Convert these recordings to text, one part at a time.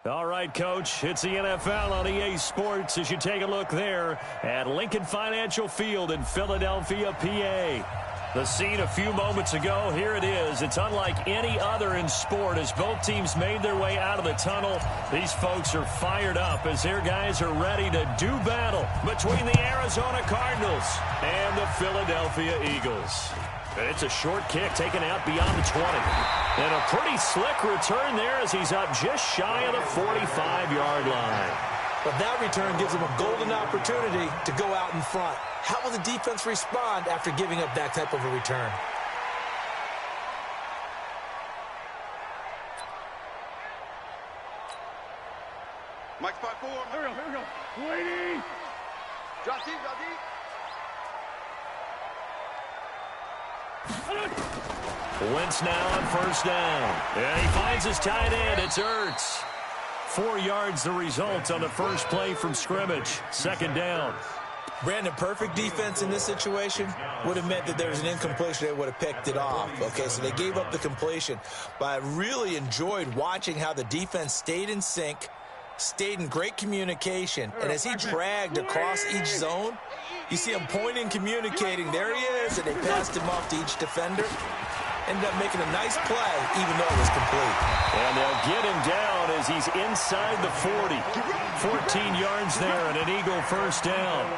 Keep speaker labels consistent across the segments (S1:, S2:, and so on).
S1: All right, Coach, it's the NFL on EA Sports as you take a look there at Lincoln Financial Field in Philadelphia, PA. The scene a few moments ago, here it is. It's unlike any other in sport as both teams made their way out of the tunnel. These folks are fired up as their guys are ready to do battle between the Arizona Cardinals and the Philadelphia Eagles. And it's a short kick taken out beyond the 20. And a pretty slick return there as he's up just shy of the 45-yard line.
S2: But that return gives him a golden opportunity to go out in front. How will the defense respond after giving up that type of a return?
S3: Mike spot 4. Here we go. Waiting. Drop deep, drop deep.
S1: Wentz now on first down. And he finds his tight end. It's Ertz. 4 yards the result on the first play from scrimmage. Second down.
S2: Brandon, perfect defense in this situation would have meant that there was an incompletion. They would have picked it off. Okay, so they gave up the completion. But I really enjoyed watching how the defense stayed in sync, stayed in great communication. And as he dragged across each zone, you see him pointing, communicating. There he is, and they passed him off to each defender. Ended up making a nice play, even though it was complete.
S1: And they'll get him down as he's inside the 40. 14 yards there and an Eagle first down.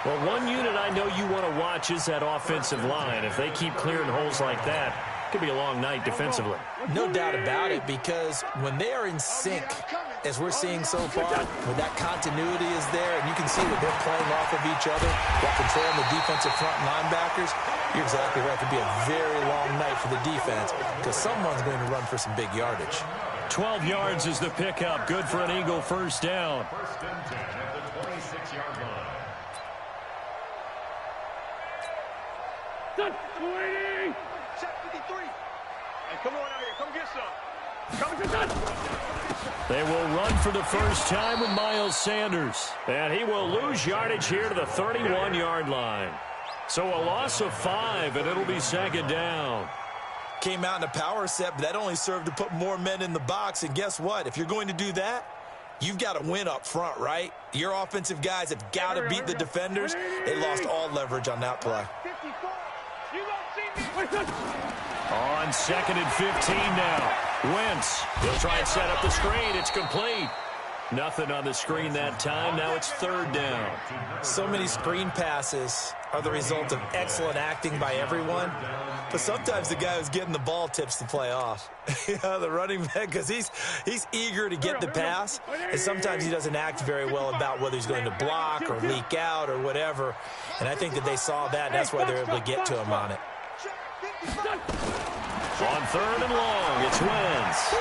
S1: Well, one unit I know you want to watch is that offensive line. If they keep clearing holes like that, it could be a long night defensively.
S2: No doubt about it, because when they are in sync, as we're seeing so far, when that continuity is there, and you can see that they're playing off of each other while controlling the defensive front linebackers, you're exactly right. It could be a very long night for the defense because someone's going to run for some big yardage.
S1: 12 yards is the pickup. Good for an Eagle first down.
S4: First and 10 at the 26-yard line.
S3: Waiting. Check 53. Hey, come on out here. Come get some. Come get some.
S1: They will run for the first time with Miles Sanders. And he will lose yardage here to the 31-yard line. So a loss of 5, and it'll be second down.
S2: Came out in a power set, but that only served to put more men in the box. And guess what? If you're going to do that, you've got to win up front, right? Your offensive guys have got to beat the defenders. They lost all leverage on that play.
S1: On second and 15 now. Wentz. He'll try and set up the screen. It's complete. Nothing on the screen that time. Now it's third down.
S2: So many screen passes are the result of excellent acting by everyone. But sometimes the guy who's getting the ball tips the play off. The running back, because he's eager to get the pass. And sometimes he doesn't act very well about whether he's going to block or leak out or whatever. And I think that they saw that, and that's why they're able to get to him on it.
S1: On third and long, it's Wentz.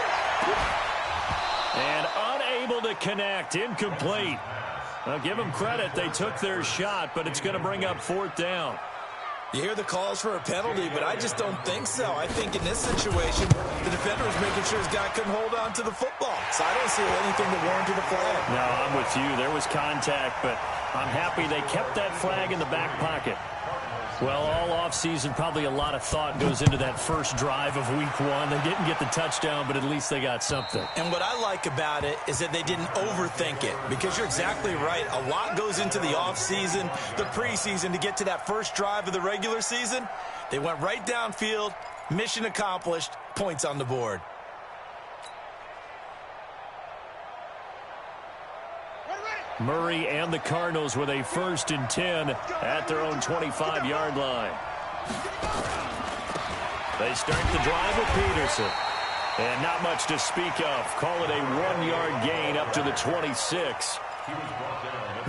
S1: And unable to connect, incomplete. Now give them credit, they took their shot, but it's going to bring up fourth down.
S2: You hear the calls for a penalty, but I just don't think so. I think in this situation, the defender was making sure his guy couldn't hold on to the football. So I don't see anything that warranted a flag.
S1: No, I'm with you. There was contact, but I'm happy they kept that flag in the back pocket. Well, all offseason, probably a lot of thought goes into that first drive of week 1. They didn't get the touchdown, but at least they got something.
S2: And what I like about it is that they didn't overthink it, because you're exactly right. A lot goes into the offseason, the preseason, to get to that first drive of the regular season. They went right downfield, mission accomplished, points on the board.
S1: Murray and the Cardinals with a first and 10 at their own 25-yard line. They start the drive with Peterson. And not much to speak of. Call it a 1-yard gain up to the 26.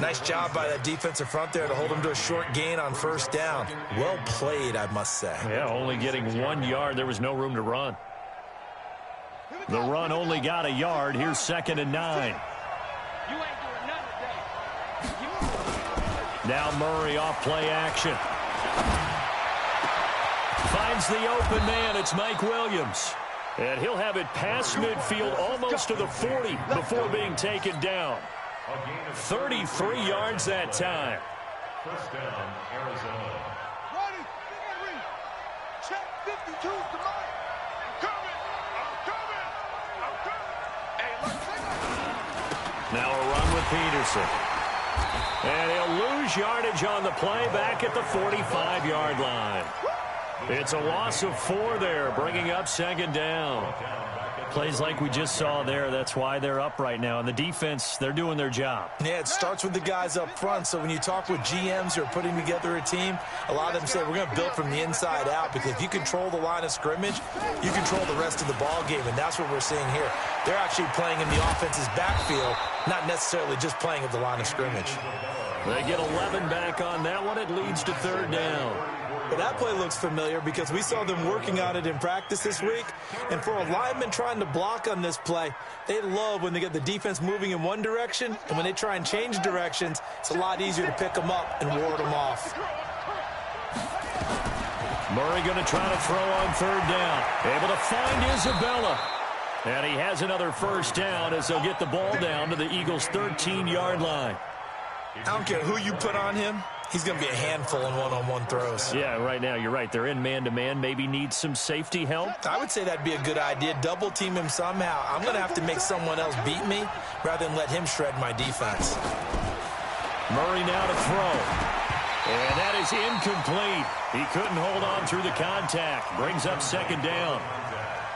S2: Nice job by that defensive front there to hold him to a short gain on first down. Well played, I must say.
S1: Yeah, only getting 1 yard. There was no room to run. The run only got a yard. Here's second and 9. Now Murray off play action. Finds the open man. It's Mike Williams. And he'll have it past midfield almost to the 40 before being taken down. 33 yards that time.
S4: First down, Arizona.
S3: Ready. Check 52 to Mike. I'm coming. Hey, look.
S1: Peterson. And he'll lose yardage on the play back at the 45-yard line. It's a loss of 4 there, bringing up second down. Plays like we just saw there, that's why they're up right now. And the defense, they're doing their job.
S2: Yeah, it starts with the guys up front. So when you talk with GMs who are putting together a team, a lot of them say we're going to build from the inside out, because if you control the line of scrimmage, you control the rest of the ball game, and that's what we're seeing here. They're actually playing in the offense's backfield, not necessarily just playing at the line of scrimmage.
S1: They get 11 back on that one. It leads to third down.
S2: But that play looks familiar because we saw them working on it in practice this week. And for a lineman trying to block on this play, they love when they get the defense moving in one direction. And when they try and change directions, it's a lot easier to pick them up and ward them off.
S1: Murray going to try to throw on third down. Able to find Isabella. And he has another first down as they'll get the ball down to the Eagles' 13-yard line.
S2: I don't care who you put on him. He's going to be a handful in one-on-one throws.
S1: Yeah, right now, you're right. They're in man-to-man. Maybe need some safety help.
S2: I would say that'd be a good idea. Double team him somehow. I'm going to have to make someone else beat me rather than let him shred my defense.
S1: Murray now to throw. And that is incomplete. He couldn't hold on through the contact. Brings up second down.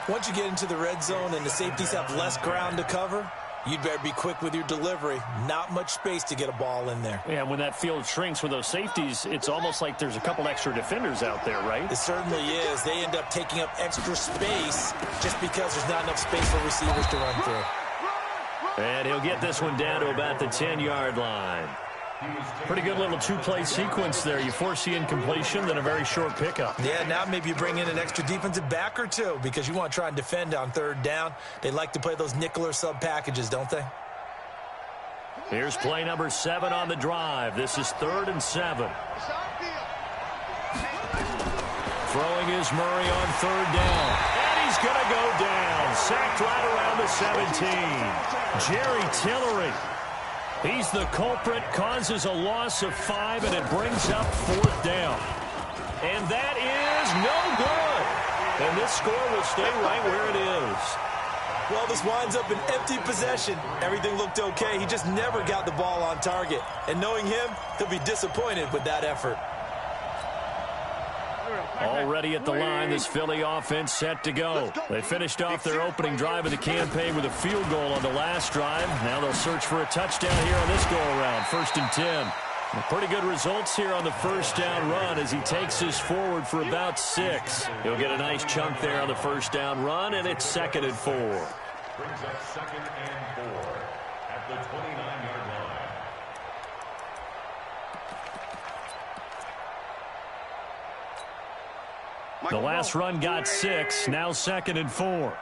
S2: Once you get into the red zone and the safeties have less ground to cover, you'd better be quick with your delivery. Not much space to get a ball in there.
S1: Yeah, when that field shrinks with those safeties, it's almost like there's a couple extra defenders out there, right?
S2: It certainly is. They end up taking up extra space just because there's not enough space for receivers to run through.
S1: And he'll get this one down to about the 10-yard line. Pretty good little two-play sequence there. You force the incompletion, then a very short pickup.
S2: Yeah, now maybe you bring in an extra defensive back or two because you want to try and defend on third down. They like to play those nickel or sub packages, don't they?
S1: Here's play number 7 on the drive. This is 3rd and 7. Throwing is Murray on third down. And he's going to go down. Sacked right around the 17. Jerry Tillery. He's the culprit, causes a loss of 5, and it brings up 4th down. And that is no good. And this score will stay right where it is.
S2: Well, this winds up an empty possession. Everything looked okay. He just never got the ball on target. And knowing him, he'll be disappointed with that effort.
S1: Already at the line, this Philly offense set to go. They finished off their opening drive of the campaign with a field goal on the last drive. Now they'll search for a touchdown here on this go-around, 1st and 10. Pretty good results here on the first down run as he takes this forward for about 6. He'll get a nice chunk there on the first down run, and it's 2nd and 4.
S4: Brings up 2nd and 4 at the 29-yard line.
S1: The last run got 6, now 2nd and 4.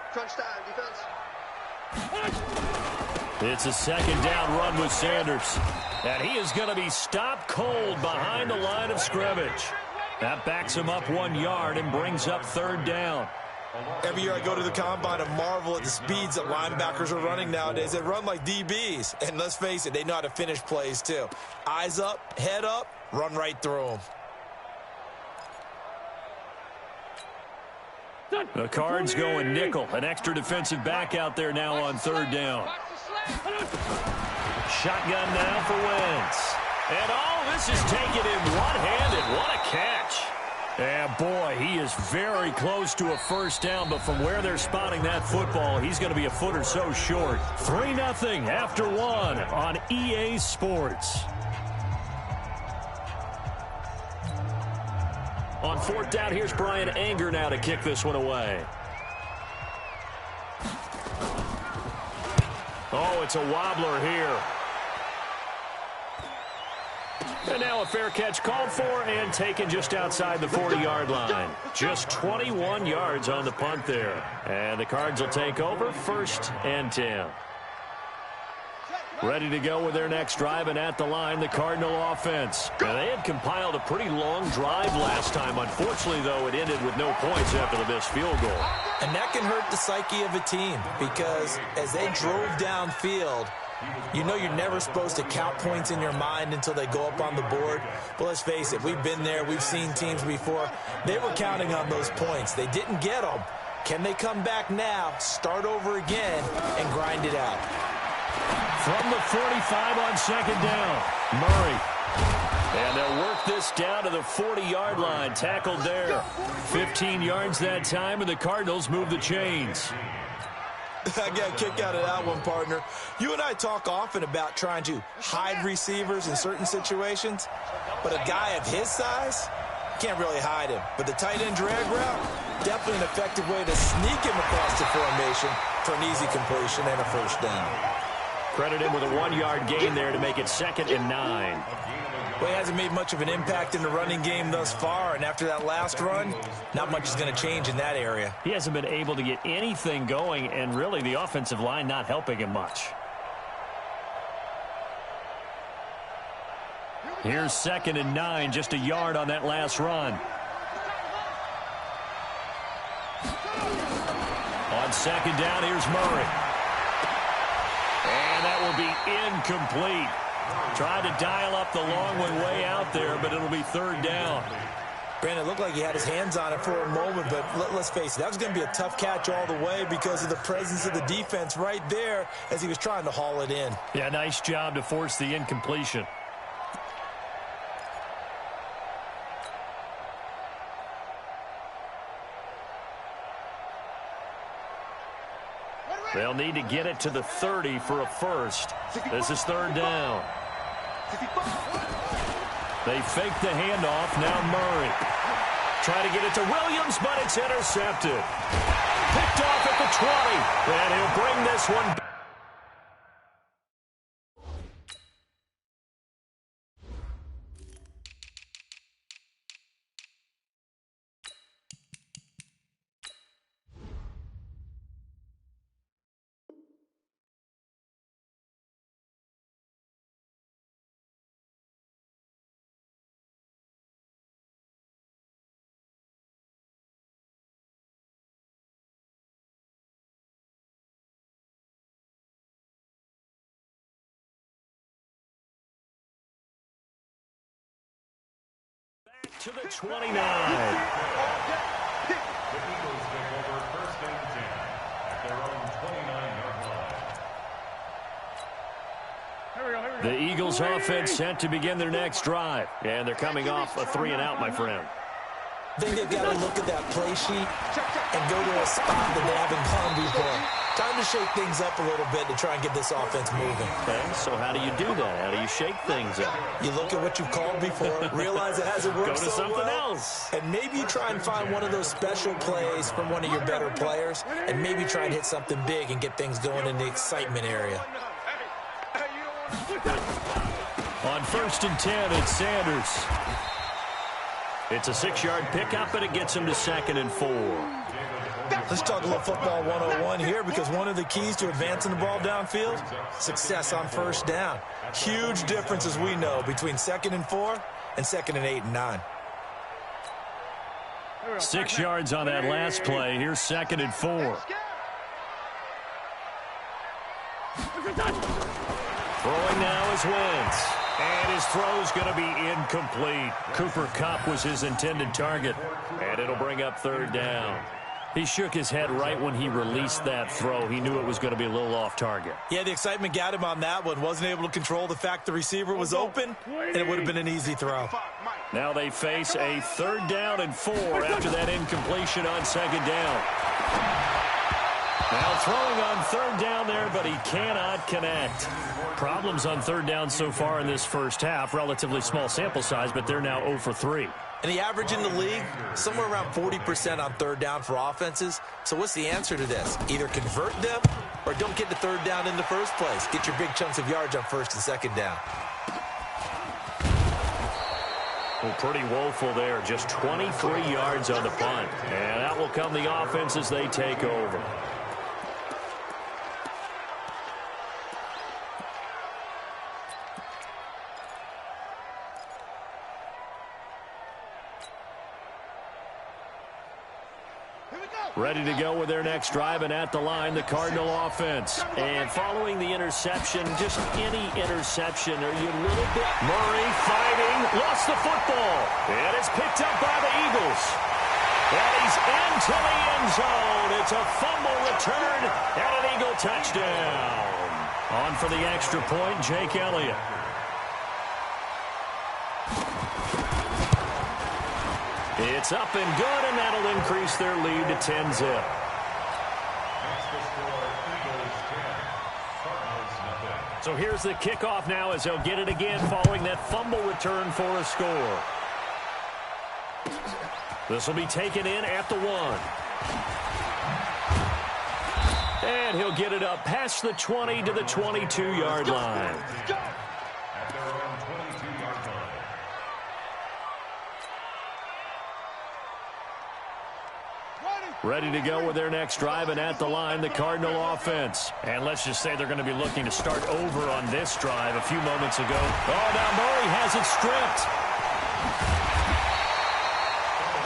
S1: It's a second down run with Sanders. And he is going to be stopped cold behind the line of scrimmage. That backs him up 1 yard and brings up 3rd down.
S2: Every year I go to the combine and marvel at the speeds that linebackers are running nowadays. They run like DBs. And let's face it, they know how to finish plays too. Eyes up, head up, run right through them.
S1: The Cards going nickel. An extra defensive back out there now on 3rd down. Shotgun now for Wentz. And this is taken in one-handed. What a catch. And boy, he is very close to a first down, but from where they're spotting that football, he's going to be a foot or so short. 3-0 after 1 on EA Sports. On 4th down, here's Brian Anger now to kick this one away. Oh, it's a wobbler here. And now a fair catch called for and taken just outside the 40-yard line. Just 21 yards on the punt there. And the Cards will take over 1st and 10. Ready to go with their next drive, and at the line, the Cardinal offense. Now, they had compiled a pretty long drive last time. Unfortunately, though, it ended with no points after the missed field goal.
S2: And that can hurt the psyche of a team because as they drove downfield, you know you're never supposed to count points in your mind until they go up on the board. But let's face it, we've been there. We've seen teams before. They were counting on those points. They didn't get them. Can they come back now, start over again, and grind it out?
S1: From the 45 on second down, Murray. And they'll work this down to the 40-yard line. Tackled there. 15 yards that time, and the Cardinals move the chains.
S2: I got a kick out of that one, partner. You and I talk often about trying to hide receivers in certain situations, but a guy of his size, can't really hide him. But the tight end drag route, definitely an effective way to sneak him across the formation for an easy completion and a first down.
S1: Credit him with a 1-yard gain there to make it 2nd and 9.
S2: Well, he hasn't made much of an impact in the running game thus far, and after that last run, not much is going to change in that area.
S1: He hasn't been able to get anything going, and really the offensive line not helping him much. Here's 2nd and 9, just a yard on that last run. On second down, here's Murray. And that will be incomplete. Tried to dial up the long one way out there, but it'll be 3rd down.
S2: Brandon, it looked like he had his hands on it for a moment, but let's face it, that was going to be a tough catch all the way because of the presence of the defense right there as he was trying to haul it in.
S1: Yeah, nice job to force the incompletion. They'll need to get it to the 30 for a first. This is 3rd down. They fake the handoff. Now Murray. Try to get it to Williams, but it's intercepted. Picked off at the 20. And he'll bring this one back. To the 29.
S4: The Eagles take over 1st and 10 at their own 29-yard line.
S1: The Eagles offense set to begin their next drive. And they're coming off a 3-and-out, my friend.
S2: I think they've got to look at that play sheet and go to a spot that they haven't gone before. Time to shake things up a little bit to try and get this offense moving.
S1: Okay, so how do you do that? How do you shake things up?
S2: You look at what you've called before, realize it hasn't worked
S1: Go to
S2: so
S1: something
S2: well,
S1: else.
S2: and maybe you try and find one of those special plays from one of your better players, and maybe try and hit something big and get things going in the excitement area.
S1: On 1st and 10, it's Sanders. It's a 6-yard pickup, and it gets him to 2nd and 4.
S2: Let's talk a little football 101 here, because one of the keys to advancing the ball downfield, success on first down. Huge difference, as we know, between 2nd and 4 and 2nd and 8 and 9.
S1: 6 yards on that last play. Here's 2nd and 4. Throwing now is Wentz. And his throw's going to be incomplete. Cooper Kupp was his intended target. And it'll bring up 3rd down. He shook his head right when he released that throw. He knew it was going to be a little off target.
S2: Yeah, the excitement got him on that one. Wasn't able to control the fact the receiver was open, and it would have been an easy throw.
S1: Now they face a 3rd down and 4 after that incompletion on 2nd down. Now throwing on 3rd down there, but he cannot connect. Problems on 3rd down so far in this first half. Relatively small sample size, but they're now 0 for 3.
S2: And the average in the league, somewhere around 40% on 3rd down for offenses. So what's the answer to this? Either convert them or don't get to 3rd down in the first place. Get your big chunks of yards on 1st and 2nd down.
S1: Well, pretty woeful there. Just 23 yards on the punt. And that will come the offense as they take over. Ready to go with their next drive, and at the line, the Cardinal offense. And following the interception, just any interception, are you a little bit... Murray fighting, lost the football. And it's picked up by the Eagles. And he's into the end zone. It's a fumble return and an Eagle touchdown. On for the extra point, Jake Elliott. It's up and good, and that'll increase their lead to 10-zip. So here's the kickoff now as they'll get it again following that fumble return for a score. This will be taken in at the 1. And he'll get it up past the 20 to the 22-yard line.
S4: At their own 22-yard line.
S1: Ready to go with their next drive, and at the line, the Cardinal offense. And let's just say they're going to be looking to start over on this drive a few moments ago. Oh, now Murray has it stripped.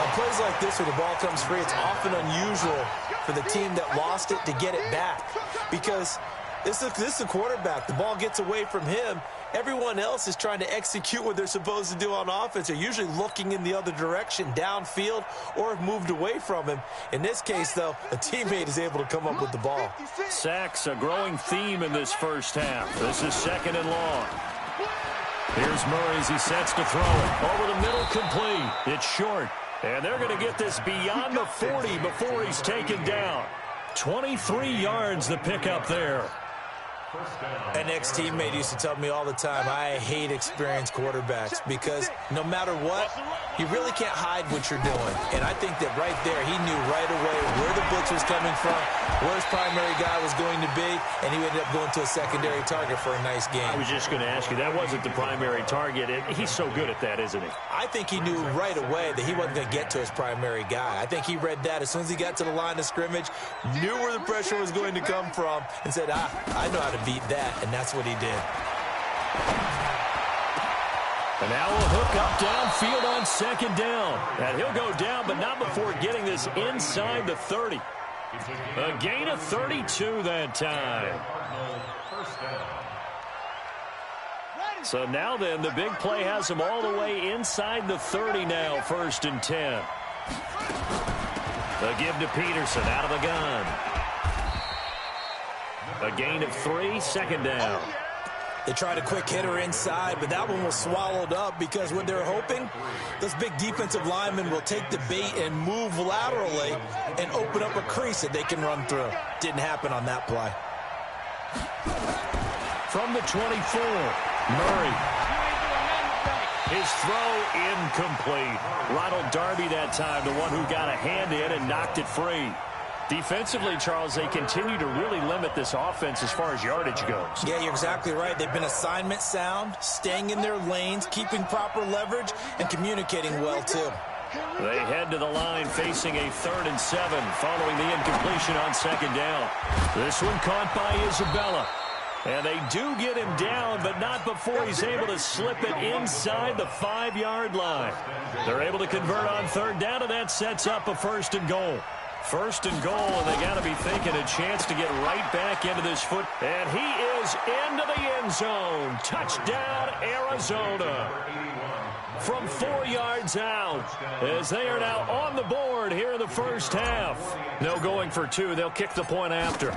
S2: On plays like this where the ball comes free, it's often unusual for the team that lost it to get it back. Because this is a quarterback. The ball gets away from him. Everyone else is trying to execute what they're supposed to do on offense. They're usually looking in the other direction, downfield, or have moved away from him. In this case, though, a teammate is able to come up with the ball.
S1: Sacks, a growing theme in this first half. This is 2nd and long. Here's Murray as he sets to throw it. Over the middle, complete. It's short. And they're going to get this beyond the 40 before he's taken down. 23 yards the pickup there.
S2: An ex-teammate used to tell me all the time, I hate experienced quarterbacks because no matter what, you really can't hide what you're doing. And I think that right there, he knew right away where the blitz was coming from, where his primary guy was going to be, and he ended up going to a secondary target for a nice game.
S1: I was just going to ask you, that wasn't the primary target. He's so good at that, isn't he?
S2: I think he knew right away that he wasn't going to get to his primary guy. I think he read that as soon as he got to the line of scrimmage, knew where the pressure was going to come from, and said, I know how to beat that, and that's what he did.
S1: And now a hook up downfield on 2nd down. And he'll go down, but not before getting this inside the 30. A gain of 32 that time. So now then, the big play has him all the way inside the 30 now, 1st and 10. A give to Peterson out of the gun. A gain of 3, 2nd down.
S2: They tried a quick hitter inside, but that one was swallowed up because what they're hoping, those big defensive linemen will take the bait and move laterally and open up a crease that they can run through. Didn't happen on that play.
S1: From the 24, Murray. His throw incomplete. Ronald Darby that time, the one who got a hand in and knocked it free. Defensively, Charles, they continue to really limit this offense as far as yardage goes.
S2: Yeah, you're exactly right. They've been assignment sound, staying in their lanes, keeping proper leverage, and communicating well, too.
S1: They head to the line facing a 3rd and 7 following the incompletion on 2nd down. This one caught by Isabella. And they do get him down, but not before he's able to slip it inside the 5-yard line. They're able to convert on 3rd down, and that sets up a 1st and goal. 1st and goal, and they got to be thinking a chance to get right back into this foot. And he is into the end zone. Touchdown, Arizona. From 4 yards out, as they are now on the board here in the first half. No going for 2. They'll kick the point after.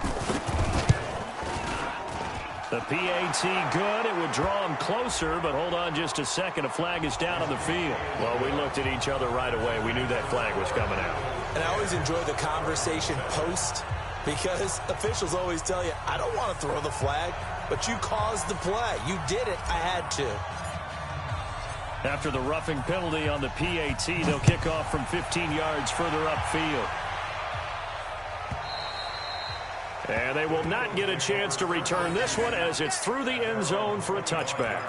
S1: The PAT good. It would draw him closer, but hold on just a second. A flag is down on the field. Well, we looked at each other right away. We knew that flag was coming out.
S2: And I always enjoy the conversation post because officials always tell you, I don't want to throw the flag, but you caused the play. You did it. I had to.
S1: After the roughing penalty on the PAT, they'll kick off from 15 yards further upfield. And they will not get a chance to return this one as it's through the end zone for a touchback.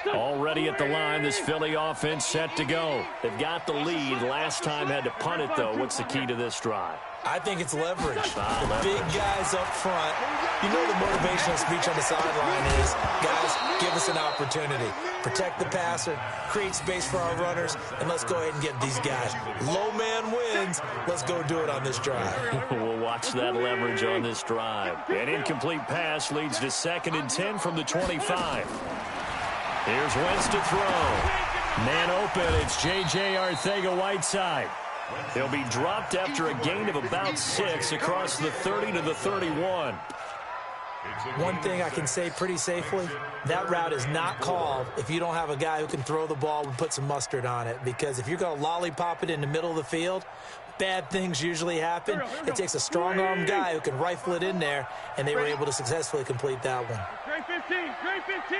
S1: Already at the line, this Philly offense set to go. They've got the lead. Last time had to punt it, though. What's the key to this drive?
S2: I think it's leverage. The big guys up front. You know the motivational speech on the sideline is, guys, give us an opportunity. Protect the passer, create space for our runners, and let's go ahead and get these guys. Low man wins. Let's go do it on this drive.
S1: We'll watch that leverage on this drive. An incomplete pass leads to 2nd and 10 from the 25. Here's Wentz to throw. Man open, it's J.J. Arcega-Whiteside. He'll be dropped after a gain of about 6 across the 30 to the 31.
S2: One thing I can say pretty safely, that route is not called if you don't have a guy who can throw the ball and put some mustard on it. Because if you're going to lollipop it in the middle of the field, bad things usually happen. It takes a strong-arm guy who can rifle it in there, and they were able to successfully complete that one.
S3: Great 15, great 15.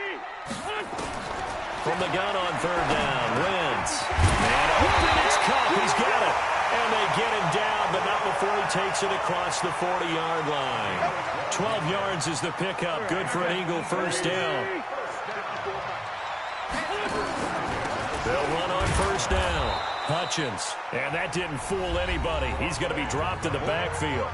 S1: From the gun on 3rd down, Wentz. Man open, it's Kupp, he's got it. And they get him down, but not before he takes it across the 40-yard line. 12 yards is the pickup, good for an Eagle first down. They'll run on 1st down. Hutchins, and that didn't fool anybody. He's going to be dropped in the backfield.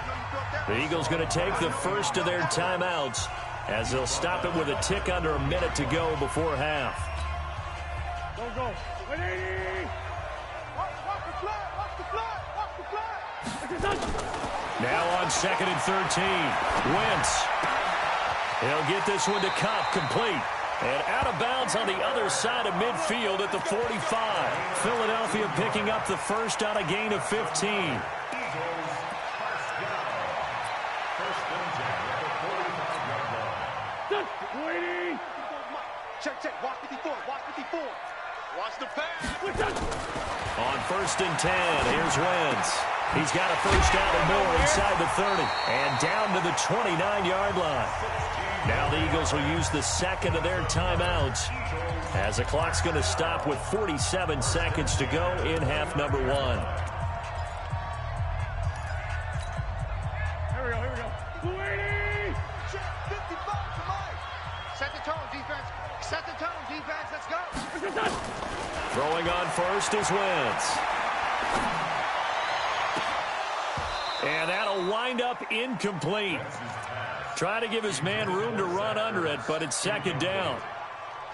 S1: The Eagles going to take the first of their timeouts as they'll stop it with a tick under a minute to go before half.
S3: Go. 180. Watch the flat, watch the flat, watch the flat.
S1: Now on 2nd and 13. Wentz. He'll get this one to Kupp, complete. And out of bounds on the other side of midfield at the 45. Philadelphia picking up the first on a gain of 15.
S3: Check. Watch 54. Watch the pass.
S1: On 1st and 10, here's Wentz. He's got a first down and more inside the 30. And down to the 29-yard line. Now the Eagles will use the 2nd of their timeouts as the clock's going to stop with 47 seconds to go in half number 1.
S3: Here we go. 280. Check 55 to Mike. Set the tone, defense. Set the tone, defense. Let's go.
S1: Throwing on 1st is Wentz. And that'll wind up incomplete. Trying to give his man room to run under it, but it's 2nd down.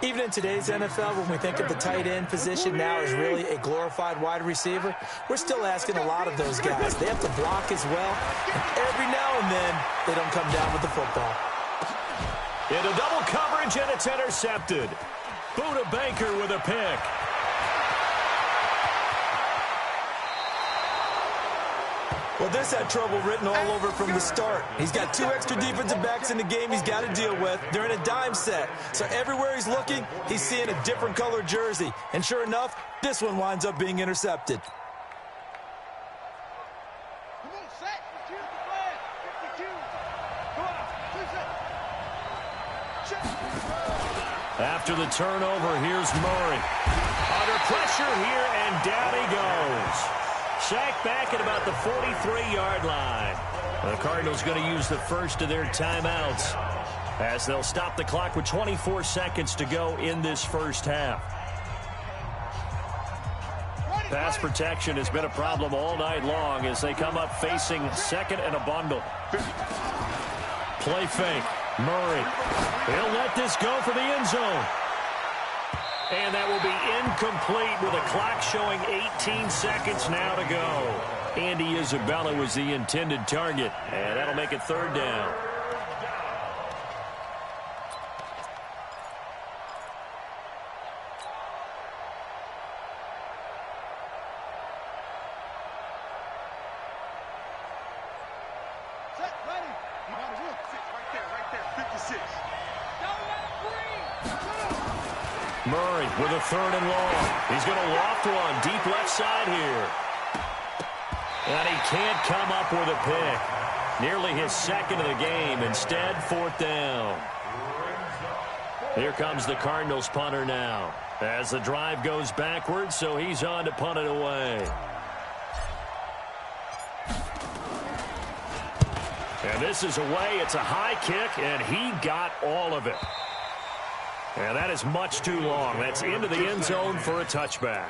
S2: Even in today's NFL, when we think of the tight end position now as really a glorified wide receiver, we're still asking a lot of those guys. They have to block as well, and every now and then, they don't come down with the football.
S1: Into double coverage, and it's intercepted. Buda Baker with a pick.
S2: Well, this had trouble written all over from the start. He's got 2 extra defensive backs in the game he's got to deal with. They're in a dime set. So everywhere he's looking, he's seeing a different colored jersey. And sure enough, this one winds up being intercepted.
S3: Come on, set. Choose the flag. 52. Come on. 2 seconds. Check.
S1: After the turnover, here's Murray. Under pressure here, and down he goes. Sacked back at about the 43-yard line. The Cardinals going to use the first of their timeouts as they'll stop the clock with 24 seconds to go in this first half. Pass protection has been a problem all night long as they come up facing 2nd and a bundle. Play fake. Murray. He'll let this go for the end zone. And that will be incomplete with a clock showing 18 seconds now to go. Andy Isabella was the intended target, and that'll make it 3rd down.
S3: Set, ready. You got to look. 6 right there. 56.
S1: Murray with a 3rd and long. He's going to loft one deep left side here. And he can't come up with a pick. Nearly his 2nd of the game. Instead, 4th down. Here comes the Cardinals punter now. As the drive goes backwards, so he's on to punt it away. And this is away. It's a high kick, and he got all of it. And that is much too long. That's into the end zone for a touchback.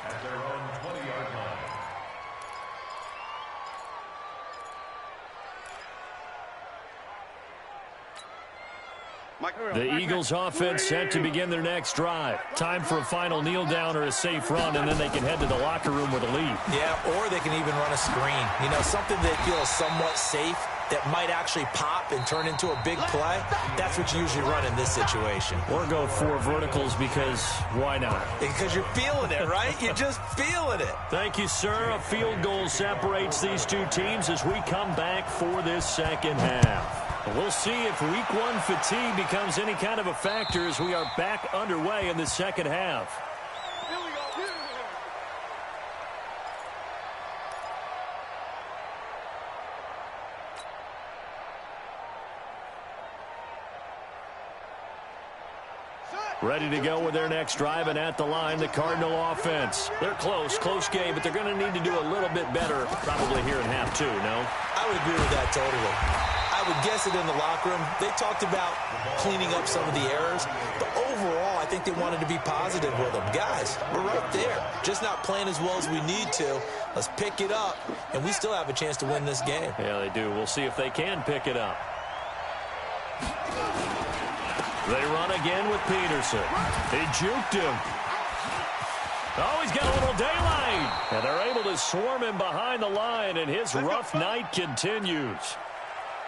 S1: The Eagles offense set to begin their next drive. Time for a final kneel down or a safe run, and then they can head to the locker room with a lead.
S2: Yeah, or they can even run a screen. You know, something they feel is somewhat safe that might actually pop and turn into a big play. That's what you usually run in this situation.
S1: Or go 4 verticals because why not?
S2: Because you're feeling it, right? You're just feeling it.
S1: Thank you, sir. A field goal separates these two teams as we come back for this second half. We'll see if week 1 fatigue becomes any kind of a factor as we are back underway in the second half. Ready to go with their next drive, and at the line, the Cardinal offense. They're close game, but they're going to need to do a little bit better probably here in half 2, no?
S2: I would agree with that totally. I would guess it in the locker room. They talked about cleaning up some of the errors, but overall, I think they wanted to be positive with them. Guys, we're right there. Just not playing as well as we need to. Let's pick it up, and we still have a chance to win this game.
S1: Yeah, they do. We'll see if they can pick it up. They run again with Peterson. He juked him. Oh, he's got a little daylight. And they're able to swarm him behind the line, and his rough night continues.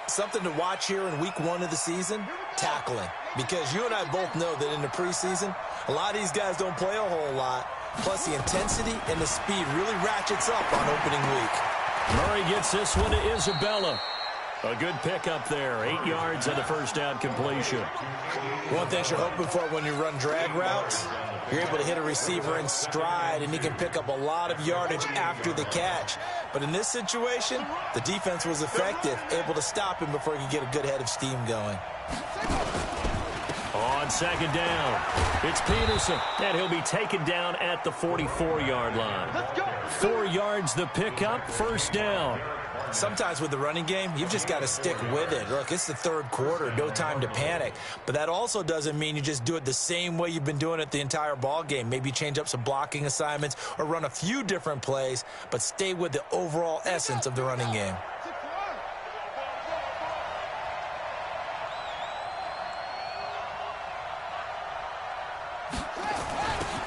S2: Something to watch here in week 1 of the season, tackling. Because you and I both know that in the preseason, a lot of these guys don't play a whole lot. Plus, the intensity and the speed really ratchets up on opening week.
S1: Murray gets this one to Isabella. A good pickup there. 8 yards on the first down completion.
S2: One thing you're hoping for when you run drag routes, you're able to hit a receiver in stride, and he can pick up a lot of yardage after the catch. But in this situation, the defense was effective, able to stop him before he could get a good head of steam going.
S1: On second down, it's Peterson, and he'll be taken down at the 44-yard line. 4 yards the pickup, first down.
S2: Sometimes with the running game, you've just got to stick with it. Look, it's the third quarter, no time to panic. But that also doesn't mean you just do it the same way you've been doing it the entire ball game. Maybe change up some blocking assignments or run a few different plays, but stay with the overall essence of the running game.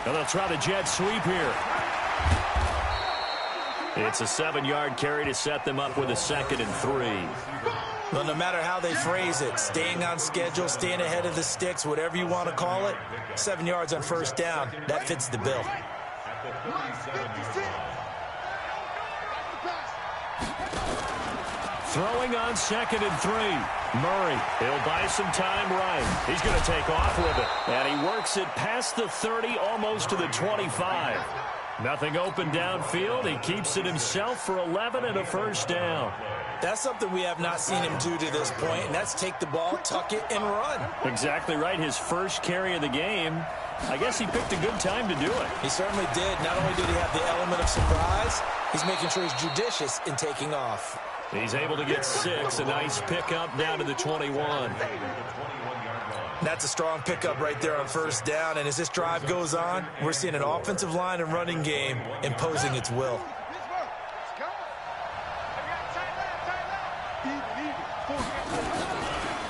S1: And they'll try the jet sweep here. It's a 7-yard carry to set them up with a 2nd and 3.
S2: Well, no matter how they phrase it, staying on schedule, staying ahead of the sticks, whatever you want to call it, 7 yards on first down, that fits the bill.
S1: Throwing on 2nd and 3. Murray, he'll buy some time right. He's going to take off with it. And he works it past the 30, almost to the 25. Nothing open downfield. He keeps it himself for 11 and a first down.
S2: That's something we have not seen him do to this point, and that's take the ball, tuck it, and run.
S1: Exactly right. His first carry of the game. I guess he picked a good time to do it.
S2: He certainly did. Not only did he have the element of surprise, he's making sure he's judicious in taking off.
S1: He's able to get 6. A nice pickup down to the 21.
S2: That's a strong pickup right there on first down. And as this drive goes on, we're seeing an offensive line and running game imposing its will.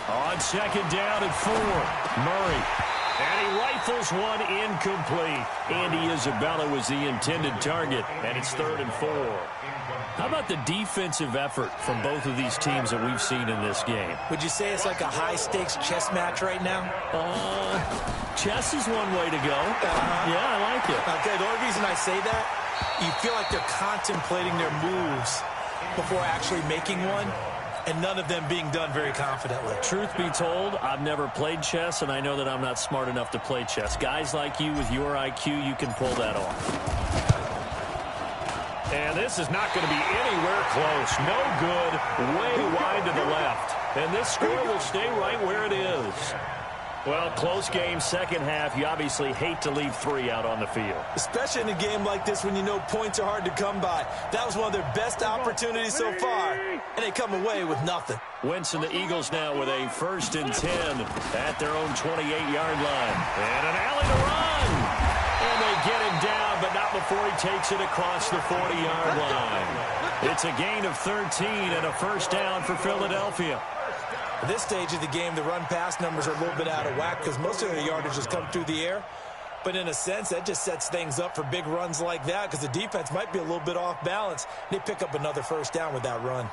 S1: On second down and 4, Murray. And he rifles one incomplete. Andy Isabella was the intended target, and it's 3rd and 4. How about the defensive effort from both of these teams that we've seen in this game?
S2: Would you say it's like a high-stakes chess match right now?
S1: Chess is one way to go. Yeah, I like it.
S2: Okay, the only reason I say that, you feel like they're contemplating their moves before actually making one, and none of them being done very confidently.
S1: Truth be told, I've never played chess, and I know that I'm not smart enough to play chess. Guys like you with your IQ, you can pull that off. And this is not going to be anywhere close. No good. Way wide to the left. And this score will stay right where it is. Well, close game, second half. You obviously hate to leave 3 out on the field.
S2: Especially in a game like this when you know points are hard to come by. That was one of their best opportunities so far, and they come away with nothing.
S1: Wentz and the Eagles now with a 1st and 10 at their own 28-yard line. And an alley to run. And they get him down, but not before he takes it across the 40-yard line. It's a gain of 13 and a 1st down for Philadelphia.
S2: At this stage of the game, the run-pass numbers are a little bit out of whack because most of their yardage has come through the air. But in a sense, that just sets things up for big runs like that because the defense might be a little bit off balance. They pick up another 1st down with that run.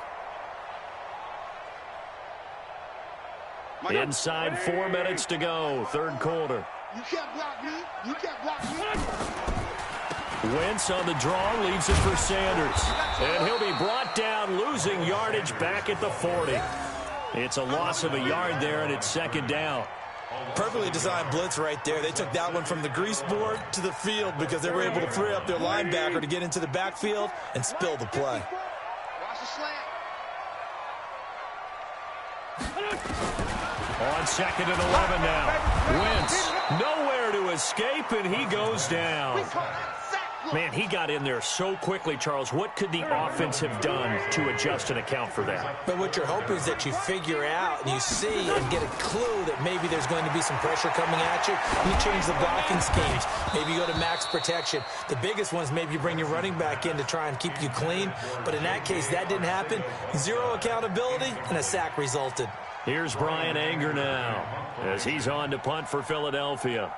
S1: Inside 4 minutes to go, 3rd quarter.
S3: You can't block me. You can't block me.
S1: Wentz on the draw, leaves it for Sanders. And he'll be brought down, losing yardage back at the 40. It's a loss of a yard there, and it's 2nd down.
S2: Perfectly designed blitz right there. They took that one from the grease board to the field because they were able to free up their linebacker to get into the backfield and spill the play.
S3: Watch the slant.
S1: On 2nd and 11 now. Wentz nowhere to escape, and he goes down. Man, he got in there so quickly, Charles. What could the offense have done to adjust and account for that?
S2: But what you're hoping is that you figure out and you see and get a clue that maybe there's going to be some pressure coming at you. You change the blocking schemes. Maybe you go to max protection. The biggest one is maybe you bring your running back in to try and keep you clean. But in that case, that didn't happen. 0 accountability, and a sack resulted.
S1: Here's Brian Anger now as he's on to punt for Philadelphia.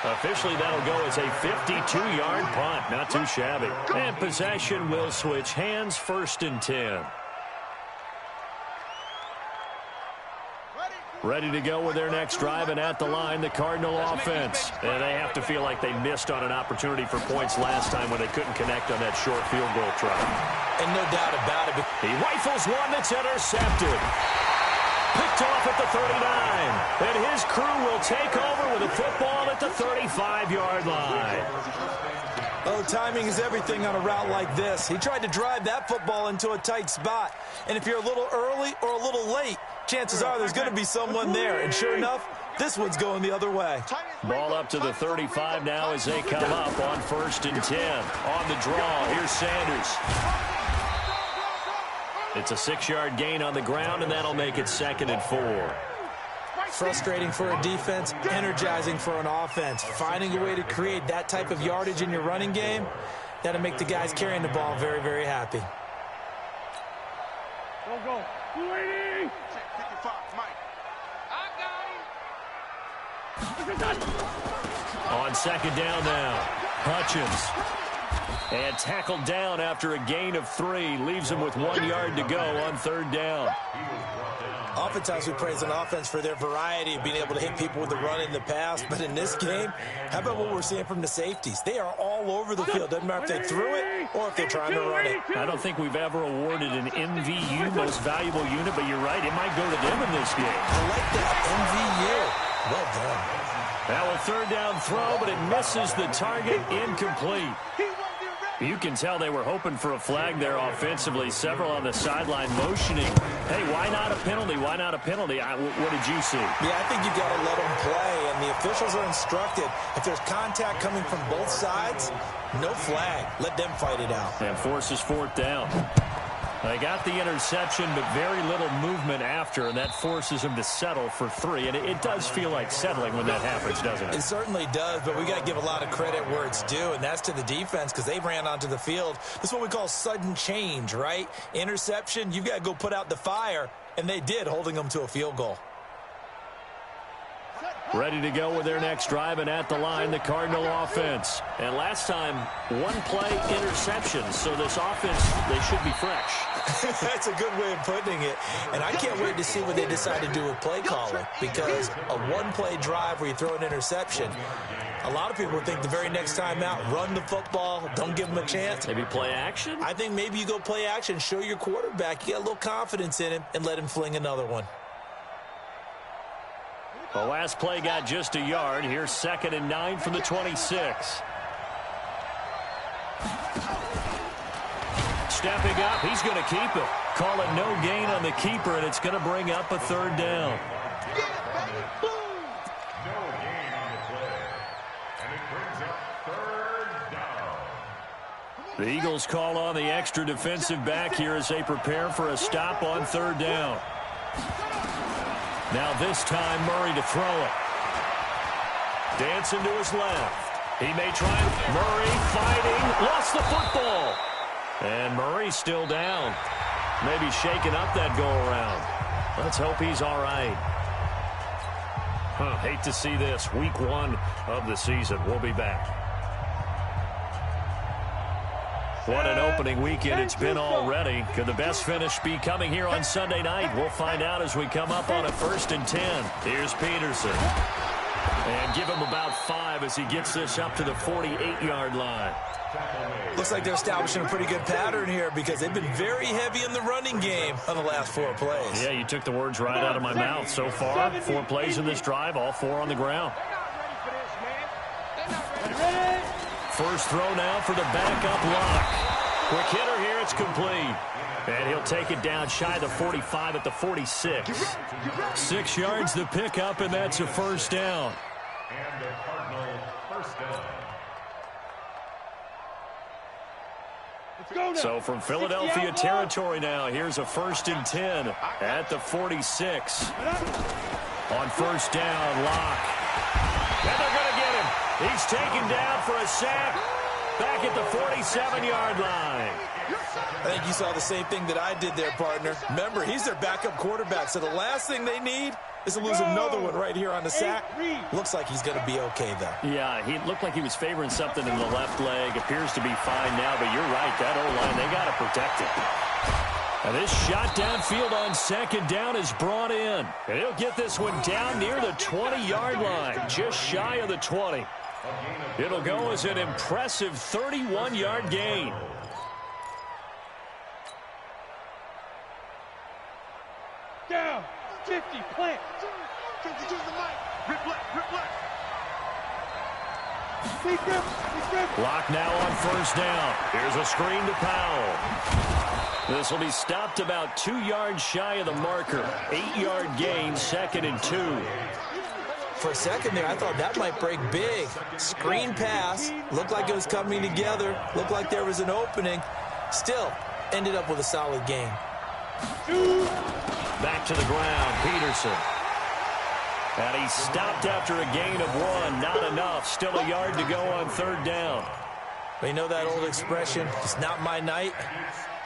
S1: Officially, that'll go as a 52-yard punt. Not too shabby. And possession will switch hands, 1st and 10. Ready to go with their next drive, and at the line, the Cardinal offense. And they have to feel like they missed on an opportunity for points last time when they couldn't connect on that short field goal try.
S2: And no doubt about it.
S1: He rifles one that's intercepted. Picked off at the 39. And his crew will take over with a football at the 35-yard line.
S2: Oh, timing is everything on a route like this. He tried to drive that football into a tight spot. And if you're a little early or a little late, chances are there's going to be someone there. And sure enough, this one's going the other way.
S1: Ball up to the 35 now as they come up on 1st and 10. On the draw, here's Sanders. It's a 6-yard gain on the ground, and that'll make it 2nd and 4.
S2: Frustrating for a defense, energizing for an offense. Finding a way to create that type of yardage in your running game, that'll make the guys carrying the ball very, very happy.
S3: Go. 280. Check 55, Mike. I got him.
S1: On 2nd down now, Hutchins. And tackled down after a gain of 3. Leaves him with 1 yard to go on 3rd down.
S2: Oftentimes we praise an offense for their variety of being able to hit people with the run in the pass. But in this game, how about what we're seeing from the safeties? They are all over the field. Doesn't matter if they threw it or if they're trying to run it.
S1: I don't think we've ever awarded an MVU, most valuable unit, but you're right. It might go to them in this game.
S2: I like that. MVU. Well done.
S1: Now a 3rd down throw, but it misses the target, incomplete. You can tell they were hoping for a flag there offensively. Several on the sideline motioning. Hey, why not a penalty? Why not a penalty? What did you see?
S2: Yeah, I think you've got to let them play, and the officials are instructed. If there's contact coming from both sides, no flag. Let them fight it out.
S1: And forces 4th down. They got the interception, but very little movement after, and that forces them to settle for 3. And it does feel like settling when that happens, doesn't it?
S2: It certainly does, but we got to give a lot of credit where it's due, and that's to the defense because they ran onto the field. This is what we call sudden change, right? Interception, you've got to go put out the fire, and they did, holding them to a field goal.
S1: Ready to go with their next drive, and at the line, the Cardinal offense. And last time, 1-play interception, so this offense, they should be fresh.
S2: That's a good way of putting it. And I can't wait to see what they decide to do with play calling, because a 1-play drive where you throw an interception, a lot of people think the very next time out, run the football, don't give them a chance.
S1: Maybe play action?
S2: I think maybe you go play action, show your quarterback, you got a little confidence in him, and let him fling another one.
S1: The last play got just a yard. Here's 2nd and 9 from the 26. stepping up. He's going to keep it. Call it no gain on the keeper, and it's going to bring up a third down.
S4: No gain on the play. And it brings up third down.
S1: The Eagles call on the extra defensive back here as they prepare for a stop on third down. Now this time Murray to throw it. Dancing to his left. He may try. Murray fighting. Lost the football. And Murray's still down. Maybe shaking up that go-around. Let's hope he's all right. Hate to see this. Week 1 of the season. We'll be back. What an opening weekend it's been already. Could the best finish be coming here on Sunday night? We'll find out as we come up on a 1st and 10. Here's Peterson. And give him about 5 as he gets this up to the 48-yard line.
S2: Looks like they're establishing a pretty good pattern here because they've been very heavy in the running game on the last 4 plays.
S1: Yeah, you took the words right out of my mouth. So far, 4 plays in this drive, all 4 on the ground. First throw now for the backup Locke. Quick hitter here, it's complete. And he'll take it down shy of the 45 at the 46. 6 yards the pickup, and that's a first down.
S4: And the Cardinal first down.
S1: So from Philadelphia territory now, here's a 1st and 10 at the 46. On first down, Locke. And they're going to get him. He's taken down for a sack back at the 47-yard line.
S2: I think you saw the same thing that I did there, partner. Remember, he's their backup quarterback, so the last thing they need is to lose another one right here on the sack. Looks like he's going to be okay, though.
S1: Yeah, he looked like he was favoring something in the left leg. Appears to be fine now, but you're right. That O-line, they got to protect it. And this shot downfield on 2nd down is brought in. And he'll get this one down near the 20-yard line, just shy of the 20. It'll go as an impressive 31-yard gain.
S3: Down, 50, plant. 52 to the mic. Rip left, rip left.
S1: Lock now on first down. Here's a screen to Powell. This will be stopped about 2 yards shy of the marker. 8-yard gain, 2nd and 2.
S2: For a second there, I thought that might break big. Screen pass. Looked like it was coming together. Looked like there was an opening. Still, ended up with a solid gain.
S1: Back to the ground, Peterson. And he stopped after a gain of 1. Not enough. Still a yard to go on third down.
S2: But you know that old expression, it's not my night?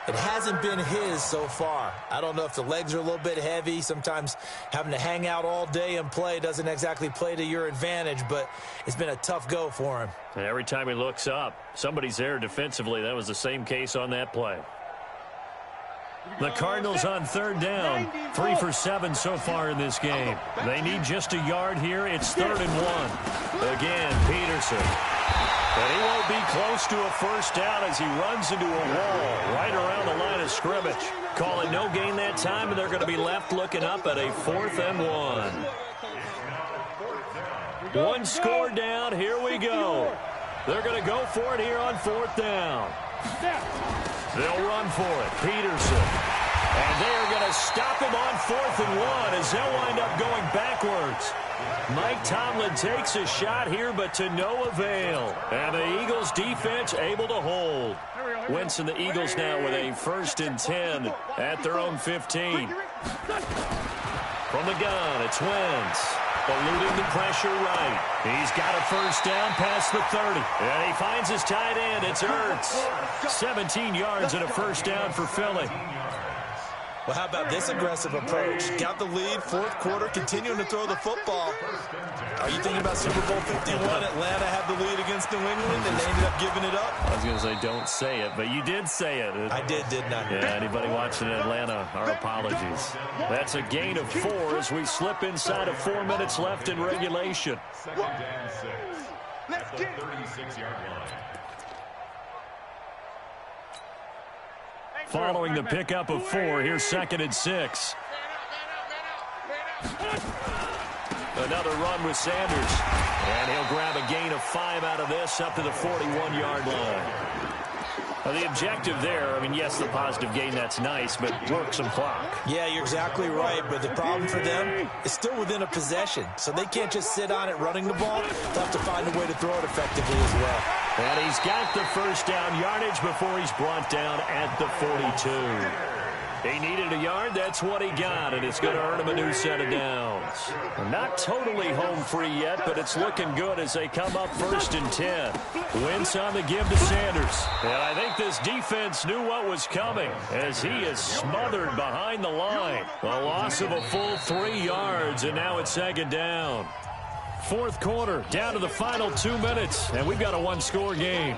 S2: It hasn't been his so far. I don't know if the legs are a little bit heavy. Sometimes having to hang out all day and play doesn't exactly play to your advantage, but it's been a tough go for him.
S1: And every time he looks up, somebody's there defensively. That was the same case on that play. The Cardinals on third down. 3 for 7 so far in this game. They need just a yard here. It's 3rd and 1. Again, Peterson. And he won't be close to a first down as he runs into a wall right around the line of scrimmage. Call it no gain that time, and they're going to be left looking up at a 4th and 1. 1 score down. Here we go. They're going to go for it here on 4th down. They'll run for it. Peterson. And they are going to stop him on 4th and 1 as they'll wind up going backwards. Mike Tomlin takes a shot here, but to no avail. And the Eagles defense able to hold. Wentz and the Eagles now with a 1st and 10 at their own 15. From the gun, it's Wentz. Eluding the pressure right. He's got a first down past the 30. And he finds his tight end. It's Ertz. 17 yards and a first down for Philly.
S2: Well, how about this aggressive approach? Got the lead, 4th quarter, continuing to throw the football. Are you thinking about Super Bowl 51? Atlanta had the lead against New England, and they ended up giving it up?
S1: I was going to say, don't say it, but you did say it.
S2: I didn't I?
S1: Yeah, anybody watching Atlanta, our apologies. That's a gain of 4 as we slip inside of 4 minutes left in regulation.
S4: 2nd and 6 at the 36-yard line.
S1: Following the pickup of 4, here's 2nd and 6. Another run with Sanders. And he'll grab a gain of 5 out of this up to the 41-yard line. Well, the objective there, I mean, yes, the positive gain, that's nice, but work some clock.
S2: Yeah, you're exactly right, but the problem for them is still within a possession, so they can't just sit on it running the ball. They'll have to find a way to throw it effectively as well.
S1: And he's got the first down yardage before he's brought down at the 42. He needed a yard. That's what he got, and it's going to earn him a new set of downs. Not totally home free yet, but it's looking good as they come up 1st and 10. Wentz on the give to Sanders. And I think this defense knew what was coming as he is smothered behind the line. A loss of a full 3 yards, and now it's 2nd down. 4th quarter, down to the final 2 minutes, and we've got a 1-score game.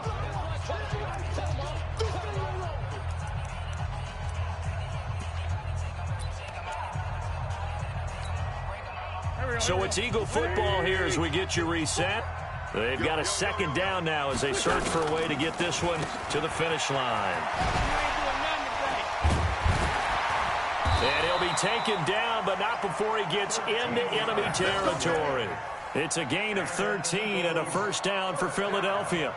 S1: So it's Eagle football here as we get you reset. They've got a 2nd down now as they search for a way to get this one to the finish line. And he'll be taken down, but not before he gets into enemy territory. It's a gain of 13 and a 1st down for Philadelphia.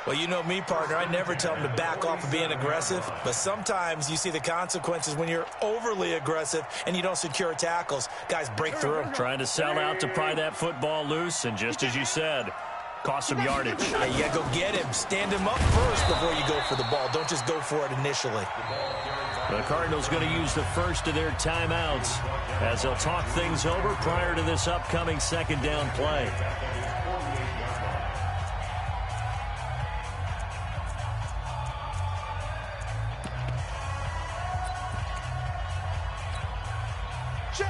S2: Well, you know me, partner. I never tell them to back off of being aggressive, but sometimes you see the consequences when you're overly aggressive and you don't secure tackles. Guys break through.
S1: Trying to sell out to pry that football loose, and just as you said, cost some yardage.
S2: Hey, you gotta go get him. Stand him up first before you go for the ball. Don't just go for it initially.
S1: The Cardinals going to use the first of their timeouts as they'll talk things over prior to this upcoming 2nd down play.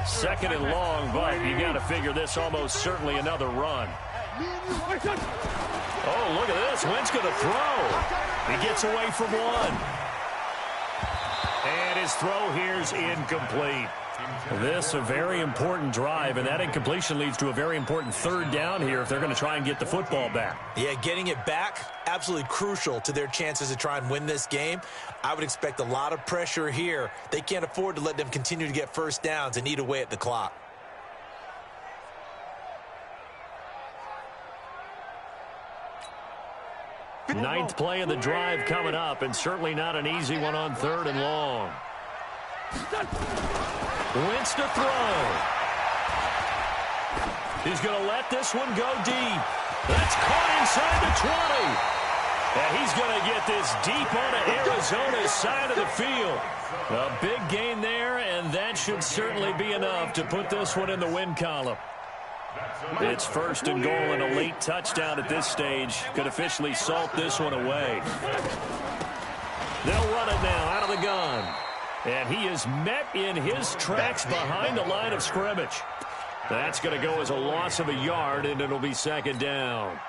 S1: Second and long, but you got to figure this almost certainly another run. Oh, look at this. Wentz going to throw. He gets away from one. And his throw here's incomplete. This a very important drive, and that incompletion leads to a very important 3rd down here if they're going to try and get the football back.
S2: Yeah, getting it back, absolutely crucial to their chances to try and win this game. I would expect a lot of pressure here. They can't afford to let them continue to get 1st downs and eat away at the clock.
S1: Ninth play of the drive coming up, and certainly not an easy one on 3rd and long. Wentz to throw. He's going to let this one go deep. That's caught inside the 20. And he's going to get this deep onto Arizona's side of the field. A big gain there, and that should certainly be enough to put this one in the win column. It's 1st and goal, and a late touchdown at this stage could officially salt this one away. They'll run it now out of the gun. And he is met in his tracks behind the line of scrimmage. That's going to go as a loss of a yard, and it'll be 2nd down.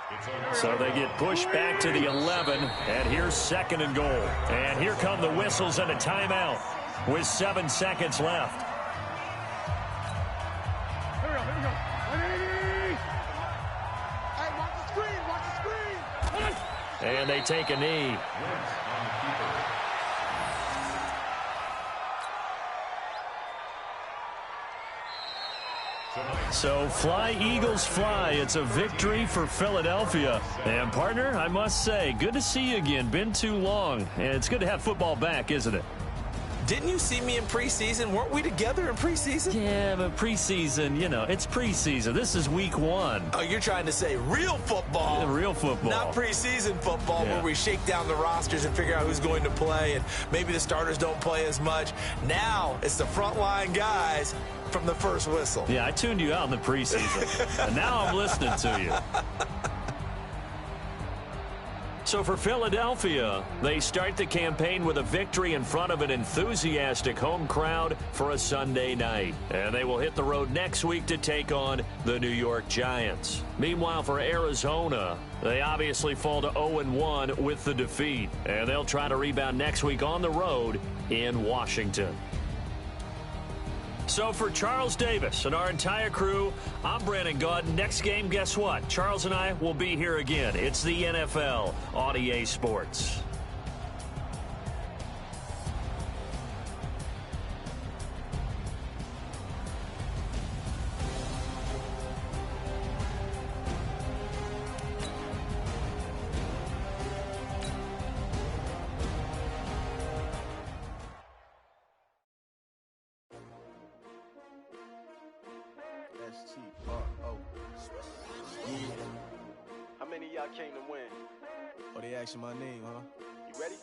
S1: So they get pushed back to the 11, and here's 2nd and goal. And here come the whistles and a timeout with 7 seconds left.
S3: Here we go. 180. Hey, watch the screen.
S1: And they take a knee. So fly, Eagles, fly. It's a victory for Philadelphia. And, partner, I must say, good to see you again. Been too long. And it's good to have football back, isn't it?
S2: Didn't you see me in preseason? Weren't we together in preseason?
S1: Yeah, but preseason, you know, it's preseason. This is week 1.
S2: Oh, you're trying to say real football.
S1: Yeah, real football.
S2: Not preseason football where we shake down the rosters and figure out who's going to play, and maybe the starters don't play as much. Now it's the frontline guys from the first whistle.
S1: Yeah, I tuned you out in the preseason, and now I'm listening to you. So for Philadelphia, they start the campaign with a victory in front of an enthusiastic home crowd for a Sunday night. And they will hit the road next week to take on the New York Giants. Meanwhile, for Arizona, they obviously fall to 0-1 with the defeat. And they'll try to rebound next week on the road in Washington. So for Charles Davis and our entire crew, I'm Brandon Gaudin. Next game, guess what? Charles and I will be here again. It's the NFL on EA Sports.
S5: see I came to win.
S6: Oh, they asking my name, huh?
S5: You ready?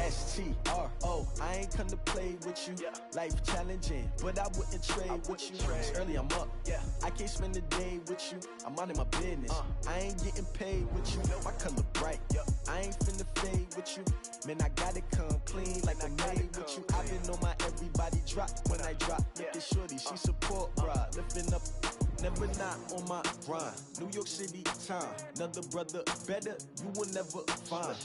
S6: STRO, I ain't come to play with you.
S5: Yeah.
S6: Life challenging, but I wouldn't trade with you. It's early, I'm up.
S5: Yeah.
S6: I can't spend the day with you. I'm minding my business. I ain't getting paid with you. My color bright.
S5: Yep.
S6: I ain't finna fade with you. Man, I gotta come clean like I'm made with you. I've been on my everybody drop when I drop. Look at shorty, she support ride. Lifting up, never not on my grind. New York City time. Another brother better, you will never find.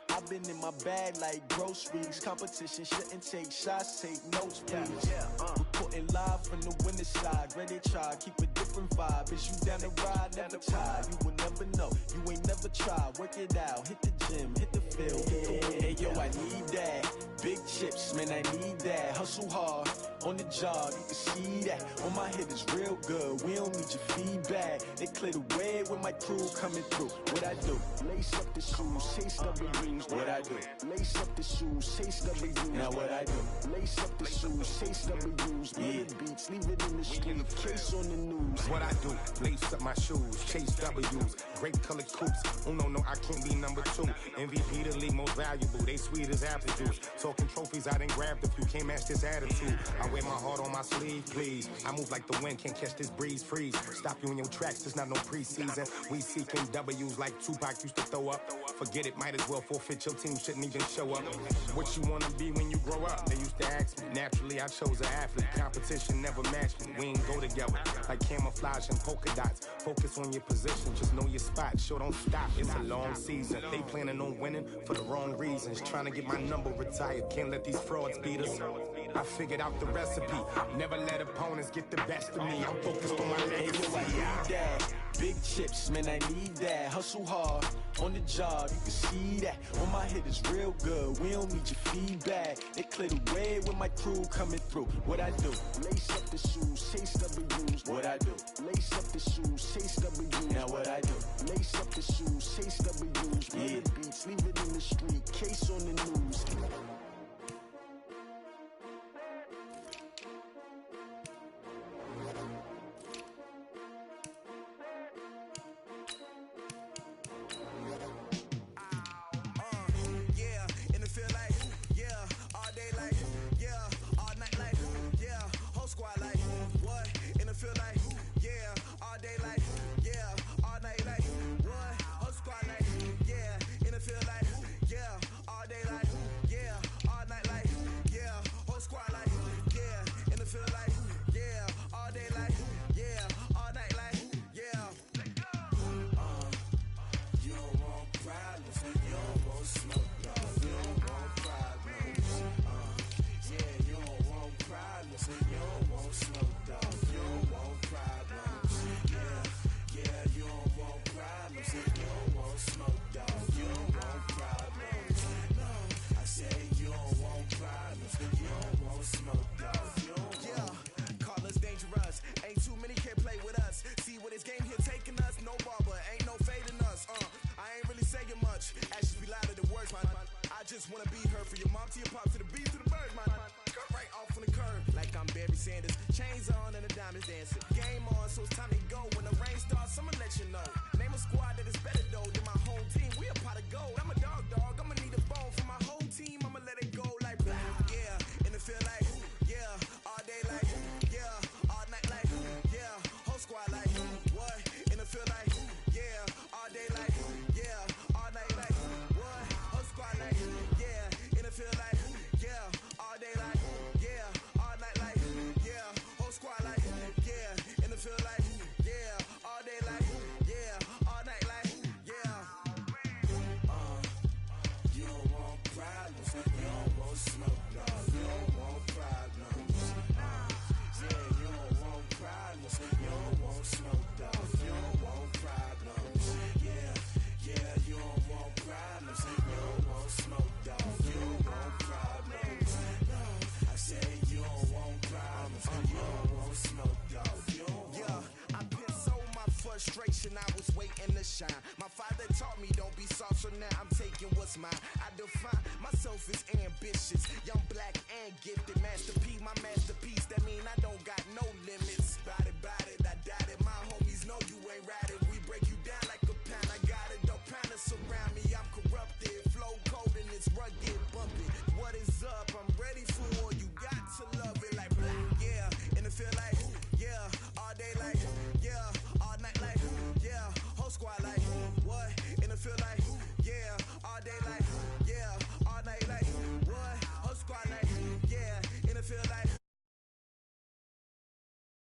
S6: I've been in my bag like groceries. Competition shouldn't take shots, take notes, please. Reporting live from the winning side. Ready to try, keep a different vibe. Is you down the ride, never tired. You will never know, you ain't never tried. Work it out, hit the gym, hit the field. Hey yo, I need that. Big chips, man, I need that. Hustle hard, on the job, you can see that. On my head is real good, we don't need your feedback. They clear the way with my crew coming through. What I do? Lace up the shoes, chase W's. What I do? Lace up the shoes, chase W's. Now what I do? Lace up the shoes, chase W's. Yeah. Beats, leave it in the street, case on the news.
S7: What I do? Lace up my shoes, chase W's. Great colored coops. Oh no, I can't be number 2. MVP the league most valuable. They sweet as apple juice. Talking trophies, I didn't grab the few. Can't match this attitude. I wear my heart on my sleeve, please. I move like the wind, can't catch this breeze, freeze. Stop you in your tracks, there's not no preseason. We seeking W's like Tupac used to throw up. Forget it, might as well forfeit. Your team shouldn't even show up. What you wanna be when you grow up? They used to ask me. Naturally, I chose an athlete. Competition never matched me. We ain't go together like camouflage and polka dots. Focus on your position, just know your spot. Sure, don't stop. It's a long season. They planning on winning for the wrong reasons. Trying to get my number retired. Can't let these frauds beat us. I figured out the recipe. Never let opponents get the best of me. I'm focused on my legacy.
S6: Big chips, man, I need that. Hustle hard, on the job, you can see that. On my head is real good, we don't need your feedback. They clear the way with my crew coming through. What I do? Lace up the shoes, chase W's. What I do? Lace up the shoes, chase W's. Now what I do? Lace up the shoes, chase W's. Yeah. Beats, leave it in the street, case on the news.
S8: My father taught me don't be soft, so now I'm taking what's mine. I define myself as ambitious, young, black, and gifted. Master P, my master